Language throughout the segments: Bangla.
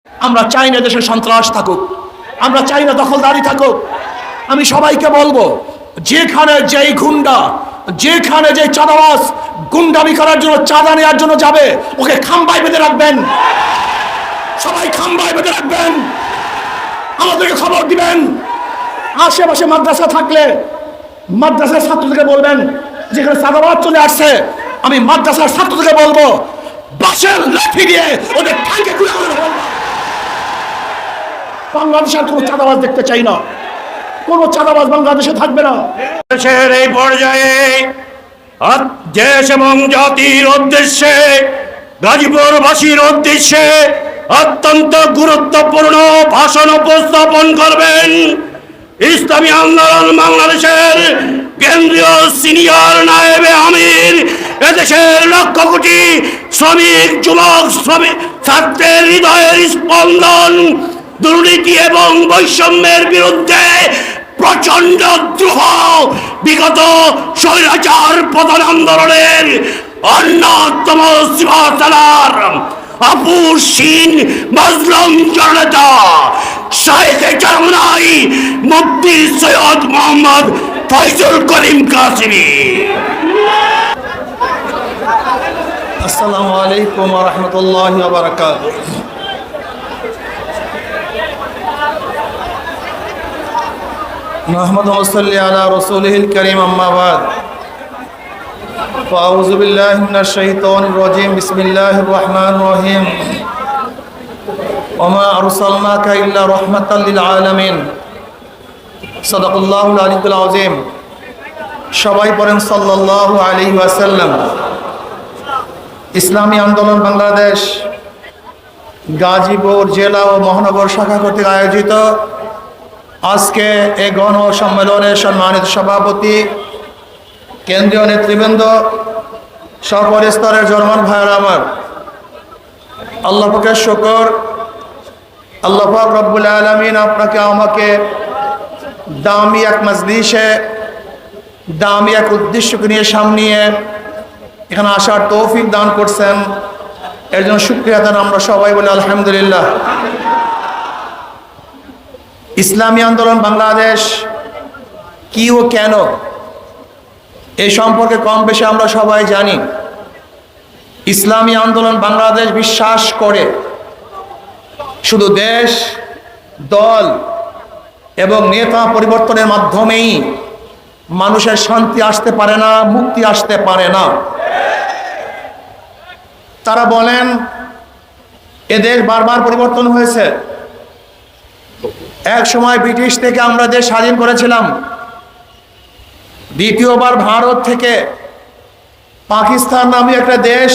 আমরা চাই না দেশে সন্ত্রাস থাকুক, আমরা চাই না দখলদারি থাকুক। আমি সবাইকে বলবো, যেখানে যেই গুন্ডা, যেখানে যে চাঁদাবাজ গুন্ডামি করার জন্য, চাঁদা নেওয়ার জন্য যাবে, ওকে খাম্বায় বেঁধে রাখবেন। সবাই খাম্বায় বেঁধে রাখবেন, আমাদেরকে খবর দিবেন। আশেপাশে মাদ্রাসা থাকলে মাদ্রাসার ছাত্রদেরকে বলবেন, যেখানে চাঁদাবাজ চলে আসছে, আমি মাদ্রাসার ছাত্রদেরকে বলবো, বাঁশের লাঠি দিয়ে ওদের ঠ্যাঙ্গে গুঁড়ে করে বলবো। বাংলাদেশের কোনো চাঁদাবাজ দেখতে চাই না, কোনো চাঁদাবাজ বাংলাদেশে থাকবে না। দেশের এই পর্যায়ে দেশ এবং জাতির উদ্দেশ্যে, গাজীপুরবাসীর উদ্দেশ্যে অত্যন্ত গুরুত্বপূর্ণ ভাষণ উপস্থাপন করবেন ইসলামী আন্দোলন বাংলাদেশের কেন্দ্রীয় সিনিয়র নায়েবে আমির, এদেশের লক্ষ কোটি শ্রমিক, যুবক, শ্রমিক, ছাত্রের হৃদয়ের স্পন্দন, দুর্নীতি এবং বৈষম্যের বিরুদ্ধে প্রচন্ড দ্রোহ, বিগত স্বৈরাচার পতন আন্দোলনের অন্যতম সিপাহসালার আপুসীন মজলুম জনতা শাহেখে চরমনাই মুফতি সৈয়দ মোহাম্মদ ফয়জুল করিম কাসেমী। আসসালামু আলাইকুম ওয়া রাহমাতুল্লাহি ওয়া বারাকাতুহু। نحمد ونصلي على رسوله الكريم أما بعد فأعوذ بالله من الشيطان الرجيم بسم الله الرحمن الرحيم وما أرسلناك إلا رحمة للعالمين صدق الله العلي العظيم সবাই পড়েন সাল্লাল্লাহু আলাইহি ওয়াসাল্লাম। ইসলামী আন্দোলন বাংলাদেশ গাজীপুর জেলা ও মহানগর শাখা কর্তৃক আয়োজিত আজকে এই গণ সম্মেলনের সম্মানিত সভাপতি, কেন্দ্রীয় নেতৃবৃন্দ, সকল স্তরের জনমান ভাইয়েরা আমার, আল্লাহ পাকের শুকর, আল্লাহ পাক রব্বুল আলামিন আপনাকে আমাকে দামি এক মজলিসে, দামি এক উদ্দেশ্যকে নিয়ে সামনে এখানে আসার তৌফিক দান করছেন। এর জন্য শুকরিয়া আদান আমরা সবাই বলি আলহামদুলিল্লাহ। ইসলামী আন্দোলন বাংলাদেশ কি ও কেন, এই সম্পর্কে কম বেশি আমরা সবাই জানি। ইসলামী আন্দোলন বাংলাদেশ বিশ্বাস করে শুধু দেশ, দল এবং নেতা পরিবর্তনের মাধ্যমেই মানুষের শান্তি আসতে পারে না, মুক্তি আসতে পারে না। তারা বলেন এদেশ বারবার পরিবর্তন হয়েছে। এক সময় ব্রিটিশ থেকে আমরা দেশ স্বাধীন করেছিলাম, দ্বিতীয়বার ভারত থেকে পাকিস্তান নামে একটা দেশ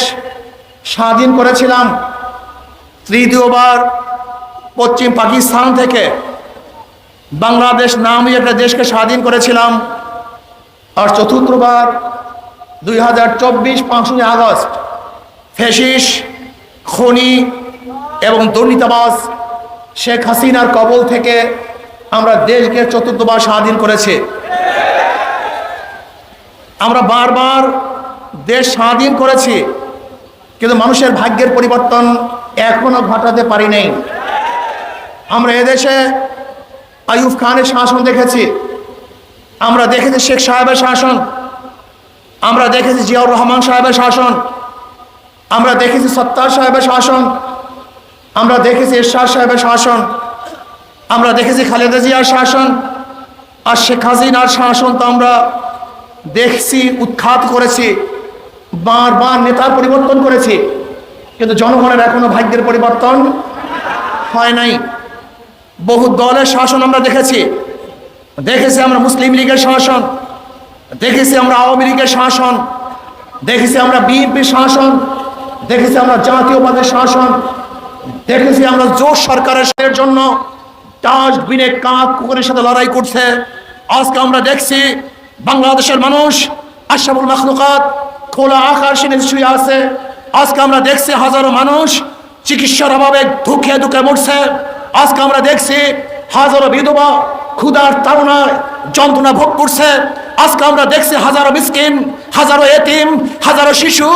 স্বাধীন করেছিলাম, তৃতীয়বার পশ্চিম পাকিস্তান থেকে বাংলাদেশ নামে একটা দেশকে স্বাধীন করেছিলাম, আর চতুর্থবার 2024 5ই আগস্ট ফ্যাসিস্ট, খনি এবং দুর্নীতিবাজ শেখ হাসিনার কবল থেকে আমরা দেশকে চতুর্থবার স্বাধীন করেছি। আমরা বারবার দেশ স্বাধীন করেছি, কিন্তু মানুষের ভাগ্যের পরিবর্তন এখনো ঘটাতে পারি নাই। আমরা এদেশে আইয়ুব খানের শাসন দেখেছি, আমরা দেখেছি শেখ সাহেবের শাসন, আমরা দেখেছি জিয়াউর রহমান সাহেবের শাসন, আমরা দেখেছি সত্তার সাহেবের শাসন, আমরা দেখেছি এরশাদ সাহেবের শাসন, আমরা দেখেছি খালেদা জিয়ার শাসন, আর শেখ হাসিনার শাসন তো আমরা দেখছি, উৎখাত করেছি, বারবার নেতার পরিবর্তন করেছি, কিন্তু জনগণের এখনো ভাগ্যের পরিবর্তন হয় নাই। বহু দলের শাসন আমরা দেখেছি, দেখেছি আমরা মুসলিম লীগের শাসন, দেখেছি আমরা আওয়ামী লীগের শাসন, দেখেছি আমরা বিএনপির শাসন, দেখেছি আমরা জাতীয়বাদের শাসন, দেখেছি আমরা জোট সরকারের জন্য ডাস্টবিনে কাক কুকুরের সাথে লড়াই করছে। আজকে আমরা দেখছি বাংলাদেশের মানুষ আশরাফুল মাখলুকাত খোলা আকাশে নিচে শুয়ে আছে। আজকে আমরা দেখছি হাজারো মানুষ চিকিৎসার অভাবে ধুকে ধুকে মরছে। আজকে আমরা দেখছি হাজারো বিধবা ক্ষুধার তাড়নায় যন্ত্রণা ভোগ করছে। আজকে আমরা দেখছি হাজারো মিসকিন, হাজারো এতিম, হাজারো শিশু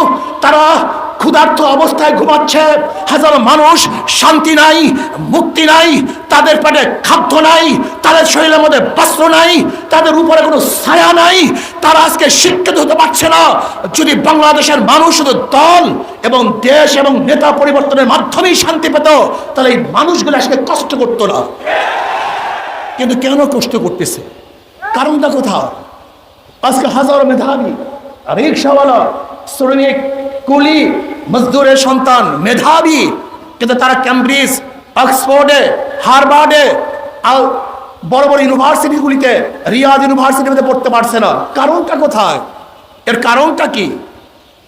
তারা ক্ষুধার্ত অবস্থায় ঘুমাচ্ছে, হাজারো মানুষ শান্তি নাই, মুক্তি নাই, তাদের পেটে খাদ্য নাই, তাদের শরীরের মধ্যে বস্ত্র নাই, তাদের উপরে কোনো ছায়া নাই, তারা আজকে শিক্ষিত হতে পারছে না। যদি বাংলাদেশের মানুষ শুধু দল এবং দেশ এবং নেতা পরিবর্তনের মাধ্যমেই শান্তি পেত, তাহলে এই মানুষগুলো আজকে কষ্ট করতো না। কিন্তু কেন কষ্ট করতেছে? কারণটা কোথাও? আজকে হাজারো মেধাবী রিক্সাওয়ালা, শ্রমিক, কুলি, মজদুরের সন্তান মেধাবী, কিন্তু তারা ক্যামব্রিজ, অক্সফোর্ডে, হার্ভার্ডে, বড় বড় ইউনিভার্সিটিগুলিতে, রিয়াদ ইউনিভার্সিটিতে পড়তে পারছে না। কারণটা কোথায়? এর কারণটা কি?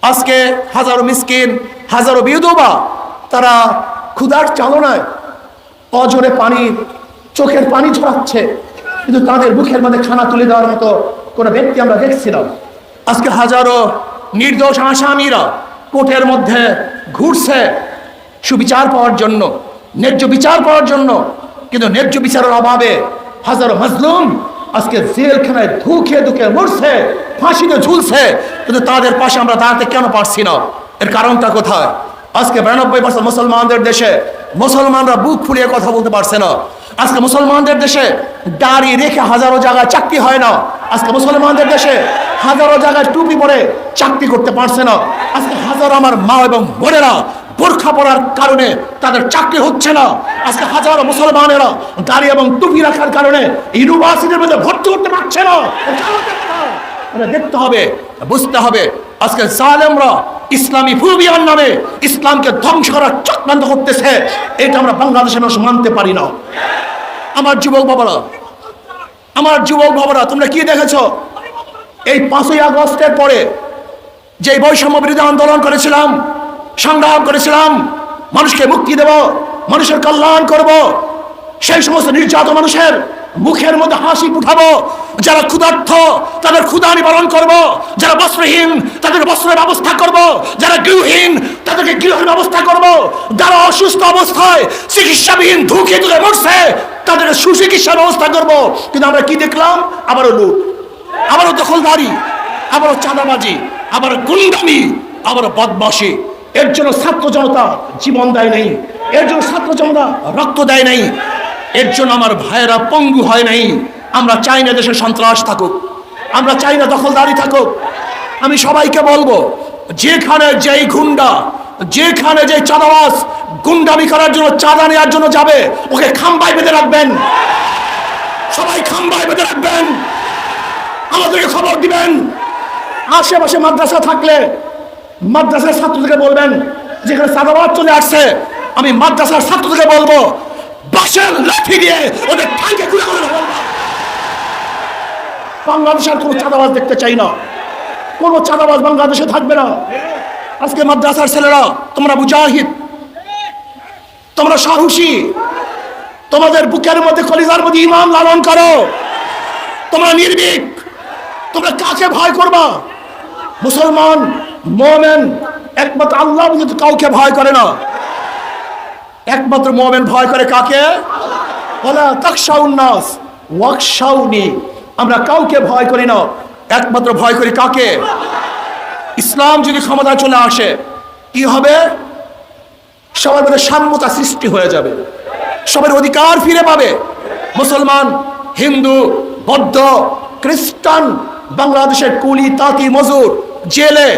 আজকে হাজারো মিসকিন, হাজারো বিধবা, তারা ক্ষুধার চালনায় অজরে পানি, চোখের পানি ঝরাচ্ছে, কিন্তু তাদের মুখের মধ্যে খানা তুলে দেওয়ার মতো কোনো ব্যক্তি আমরা দেখছি না। আজকে হাজারো নির্দোষ আসামিরা কোর্টের মধ্যে ঘুরছে সুবিচার পাওয়ার জন্য, ন্যায্য বিচার পাওয়ার জন্য, কিন্তু ন্যায্য বিচারের অভাবে হাজারো মাজলুম আজকে জেলখানায় ধুকে ধুকে মরছে, ফাঁসিতে ঝুলছে, কিন্তু তাদের পাশে আমরা দাঁড়াতে কেন পারছি না? এর কারণটা কোথায়? আজকে 92% মুসলমানদের দেশে মুসলমানরা বুক ফুলিয়ে কথা বলতে পারছে না। আজকে মুসলমানদের দেশে দাড়ি রেখে হাজারো জায়গায় চাকরি হয় না। আজকে মুসলমানদের দেশে হাজারো জায়গায় টুপি পরে চাকরি করতে পারছে না। আজকে হাজারো আমার মা এবং বোনেরা বোরখা পরার কারণে তাদের চাকরি হচ্ছে না। আজকে হাজারো মুসলমানেরা দাড়ি এবং টুপি রাখার কারণে ইউনিভার্সিটির মধ্যে ভর্তি করতে পারছে না। দেখতে হবে, বুঝতে হবে, আজকে জালেমরা ইসলামী ফুবিয়ার নামে ইসলামকে ধ্বংস করার চক্রান্ত করতেছে। এটা আমরা বাংলাদেশের মানুষ মানতে পারি না। আমার যুবক বাবারা, আমার যুবক বাবারা, তোমরা কি দেখেছো? এই 5ই আগস্টের পরে যে বৈষম্য বিরোধী আন্দোলন করেছিলাম, সংগ্রাম করেছিলাম, মানুষকে মুক্তি দেব, মানুষের কল্যাণ করব, সেই সমস্ত নির্যাতিত মানুষের মুখের মধ্যে হাসি ফুটাবো, যারা ক্ষুধার্ত তাদের ক্ষুধা নিবারণ করব, যারা বস্ত্রহীন তাদের বস্ত্রের ব্যবস্থা করব, যারা গৃহহীন তাদেরকে গৃহের ব্যবস্থা করব, যারা অসুস্থ অবস্থায় চিকিৎসাবিহীন ধুকে ধুকে মরছে তাদের সুচিকিৎসার ব্যবস্থা করব। কিন্তু আমরা কি দেখলাম? আবারও লুট, আবারও দখলদারি, আবারও চাঁদাবাজি, আবারও গুন্ডামি, আবারও বদমাশি। এর জন্য ছাত্র জনতা জীবন দেয় নাই, এর জন্য ছাত্র জনতা রক্ত দেয় নাই, এর জন্য আমার ভাইয়েরা পঙ্গু হয় নাই। আমরা চাই না দেশে সন্ত্রাস থাকুক, আমরা চাই না দখলদারি থাকুক। আমি সবাইকে বলবো, যেখানে যেই গুন্ডা, যেখানে যে চাঁদাবাজ গুন্ডামি করার জন্য, চাঁদা নেওয়ার জন্য যাবে, ওকে খাম্বায় বেঁধে রাখবেন, সবাই খাম্বায় বেঁধে রাখবেন, আমাদেরকে খবর দিবেন। আশেপাশে মাদ্রাসা থাকলে মাদ্রাসার ছাত্রদেরকে বলবেন, যেখানে চাঁদাবাজ চলে আসছে, আমি মাদ্রাসার ছাত্রদেরকে বলবো, বাঁশের লাঠি দিয়ে ওদের ঠ্যাঙ্গে গুঁড়ো করে দেবো। বাংলাদেশের কোনো চাঁদাবাজ দেখতে চাই না, কোনো চাঁদাবাজ বাংলাদেশে থাকবে না। আজকে মাদ্রাসার ছেলেরা, তোমরা মুজাহিদ, তোমরা সাহসী, তোমাদের বুকের মধ্যে কলিজার মধ্যে ঈমান লালন করো, তোমরা নির্ভীক, তোমরা কাকে ভয় করবা? মুসলমান মুমিন একমাত্র আল্লাহ ব্যতীত কাউকে ভয় করে না। একমাত্র মুমিন ভয় করে কাকে? ওয়ালা তাখশাউন নাস ওয়াখশাউনি। আমরা কাউকে ভয় করি না, একমাত্র ভয় করি কাকে? ইসলাম যদি ক্ষমতায় চলে আসে কি হবে? সবার মধ্যে সাম্যতা সৃষ্টি হয়ে যাবে, সবার অধিকার ফিরে পাবে। মুসলমান, হিন্দু, বৌদ্ধ, খ্রিস্টান, বাংলাদেশের কুলি, তাঁতি, মজুর, জেলে,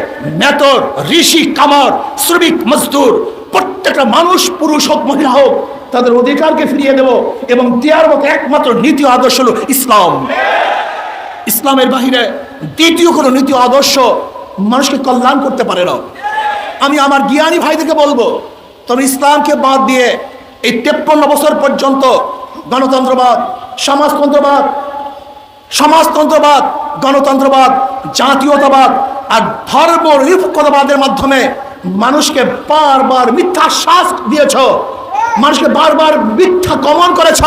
মেতর, ঋষি, কামার, শ্রমিক, মজদুর, প্রত্যেকটা মানুষ, পুরুষ হোক মহিলা হোক, তাদের অধিকারকে ফিরিয়ে দেব এবং দেওয়ার মতো একমাত্র নীতি আদর্শ হলো ইসলাম। ইসলামের বাহিরে দ্বিতীয় কোনো নীতি আদর্শ মানুষকে কল্যাণ করতে পারে না। আমি আমার জ্ঞানী ভাইদেরকে বলবো, তবে ইসলামকে বাদ দিয়ে এই 53 বছর পর্যন্ত গণতন্ত্রবাদ, সমাজতন্ত্রবাদ, গণতন্ত্রবাদ, জাতীয়তাবাদ আর ধর্মনিরপেক্ষতাবাদের মাধ্যমে মানুষকে বারবার মিথ্যা শ্বাস দিয়েছ, মানুষকে বারবার মিথ্যা কমন করেছ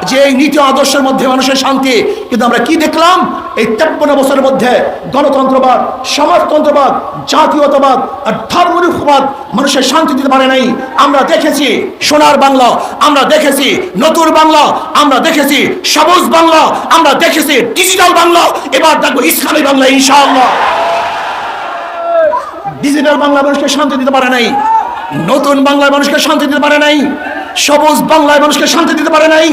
যে এই নীতি আদর্শের মধ্যে মানুষের শান্তি। কিন্তু আমরা কি দেখলাম? এই 53 বছরের মধ্যে গণতন্ত্রবাদ, সমাজতন্ত্রবাদ, জাতীয়তাবাদ আর ধর্মনিরপেক্ষতাবাদ মানুষের শান্তি দিতে পারে নাই। আমরা দেখেছি সোনার বাংলা, আমরা দেখেছি নতুন বাংলা, আমরা দেখেছি সবুজ বাংলা, আমরা দেখেছি ডিজিটাল বাংলা, এবার দেখবো ইসলামী বাংলা ইনশাআল্লাহ। ডিজিটাল বাংলা মানুষকে শান্তি দিতে পারে নাই, নতুন বাংলায় মানুষকে শান্তি দিতে পারে নাই, সবুজ বাংলায় মানুষকে শান্তি দিতে পারে নাই।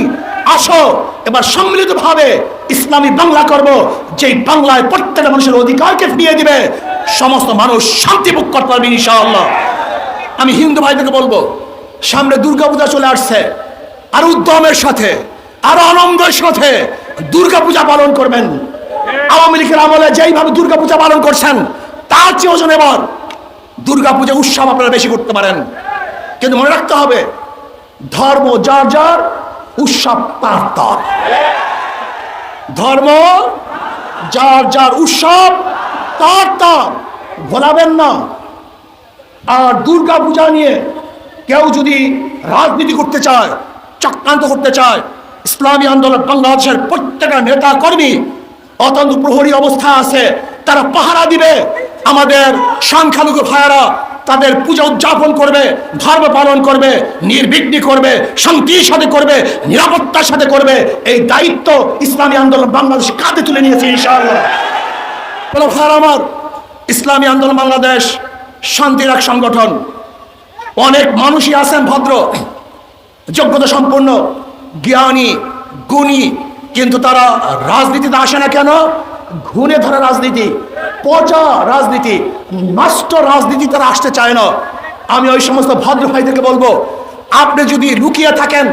আসো এবার সম্মিলিতভাবে ইসলামী বাংলা করব, যেই বাংলায় প্রত্যেকটা মানুষের অধিকারকে ফিরিয়ে দিবে, সমস্ত মানুষ শান্তি ভোগ করতে পারবে ইনশাআল্লাহ। আমি হিন্দু ভাইদেরকে বলবো, সামনে দুর্গাপূজা চলে আসছে, আর উদ্যমের সাথে আর আনন্দের সাথে দুর্গাপূজা পালন করবেন। আওয়ামী লীগের আমলে যেইভাবে দুর্গাপূজা পালন করছেন, তার চেয়ে ওজন এবার দুর্গাপূজা উৎসব আপনারা বেশি করতে পারেন। কিন্তু মনে রাখতে হবে, ধর্ম যার যার, উৎসব তার তার। ধর্ম যার যার, উৎসব তার তার, ভোলাবেন না। আর দুর্গাপূজা নিয়ে কেউ যদি রাজনীতি করতে চায়, চক্রান্ত করতে চায়, ইসলামী আন্দোলন বাংলাদেশের প্রত্যেকটা নেতা কর্মী অত্যন্ত প্রহরী অবস্থা আছে, তারা পাহারা দিবে। আমাদের সংখ্যালঘু ভাইয়েরা তাদের পূজা উদযাপন করবে, ধর্ম পালন করবে, নির্বিঘ্নে করবে, শান্তির সাথে করবে, নিরাপত্তার সাথে করবে। এই দায়িত্ব ইসলামী আন্দোলন বাংলাদেশ কাঁধে তুলে নিয়েছে ইনশাআল্লাহ। ভাইয়েরা আমার, ইসলামী আন্দোলন বাংলাদেশ শান্তির এক সংগঠন। অনেক মানুষই আছেন ভদ্র, যোগ্যতা সম্পন্ন, জ্ঞানী, গুণী, কিন্তু তারা রাজনীতিতে আসে না কেন? ঘুণে ধরা রাজনীতি, পচা রাজনীতি, নষ্ট রাজনীতি তারা আসতে চায় না। আমি ওই সমস্ত ভদ্র ভাইদেরকে বলবো, আপনি যদি লুকিয়ে থাকেন,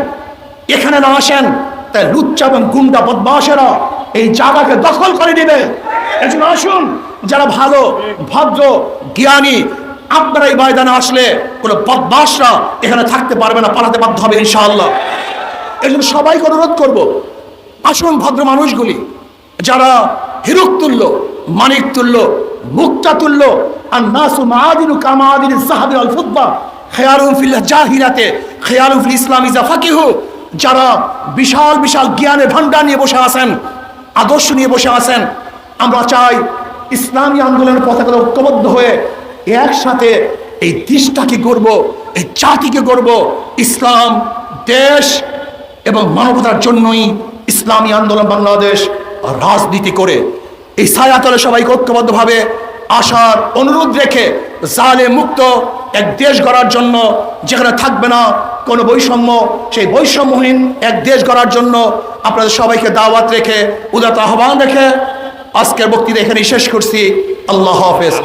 এখানে না আসেন, তাই লুচ্চা এবং গুন্ডা বদমাশেরা এই জায়গাকে দখল করে নেবে। এজন্য আসুন, যারা ভালো, ভদ্র, জ্ঞানী, আপনারা এই ময়দানে আসলে কোনো বদমাশরা এখানে থাকতে পারবে না, পালাতে বাধ্য হবে ইনশাআল্লাহ। এই জন্য সবাইকে অনুরোধ করবো, আসুন ভদ্র মানুষগুলি, যারা হিরুক তুল্য, মানিক তুল্য, মুক্তা তুল্য, আর নাসু মাআদিনু কামাআদিন যাহাবি আল ফুদ্দা, খেয়ালুম ফিল জাহিরাতে খেয়ালুম ফিল ইসলাম ইজা ফাকিহু, যারা বিশাল বিশাল জ্ঞানের ভান্ডার নিয়ে বসে আছেন, আদর্শ নিয়ে বসে আছেন। আমরা চাই ইসলামী আন্দোলনের পতাকা ঐক্যবদ্ধ হয়ে একসাথে এই দেশটাকে গড়ব, এই জাতিকে গড়ব। ইসলাম, দেশ এবং মানবতার জন্যই ইসলামী আন্দোলন বাংলাদেশ রাজনীতি করে এই ছায়াতলে সবাইকে ঐক্যবদ্ধভাবে আসার অনুরোধ রেখে জালেম মুক্ত এক দেশ গড়ার জন্য, যেখানে থাকবে না কোনো বৈষম্য, সেই বৈষম্যহীন এক দেশ গড়ার জন্য আপনাদের সবাইকে দাওয়াত রেখে, উদাত্ত আহ্বান রেখে আজকের বক্তৃতা এখানেই শেষ করছি। আল্লাহ হাফেজ।